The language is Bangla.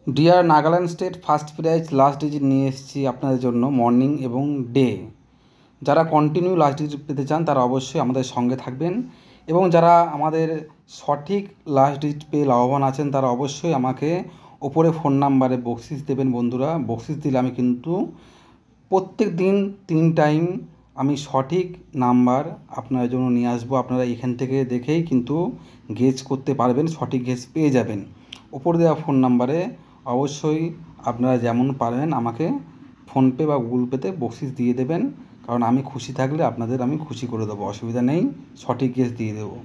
Deer Nagaland state first prize last digit নিয়ে এসেছি আপনাদের জন্য মর্নিং এবং ডে। যারা কন্টিনিউ লাস্ট ডিজিট পেতে চান তারা অবশ্যই আমাদের সঙ্গে থাকবেন, এবং যারা আমাদের সঠিক লাস্ট ডিজিট পেয়ে লাভবান আছেন তারা অবশ্যই আমাকে ওপরে ফোন নাম্বারে বকশিস দেবেন। বন্ধুরা, বকশিস দিলে আমি কিন্তু প্রত্যেক দিন 3 টাইম আমি সঠিক নাম্বার আপনার জন্য নিয়ে আসবো। আপনারা এখান থেকে দেখেই কিন্তু গেস করতে পারবেন, সঠিক গেস পেয়ে যাবেন। ওপর দেওয়া ফোন নাম্বারে অবশ্যই আপনারা যেমন পারেন আমাকে ফোনপে বা গুগল পেতে বকশিস দিয়ে দেবেন, কারণ আমি খুশি থাকলে আপনাদের আমি খুশি করে দেবো, অসুবিধা নেই, সঠিক গেস দিয়ে দেবো।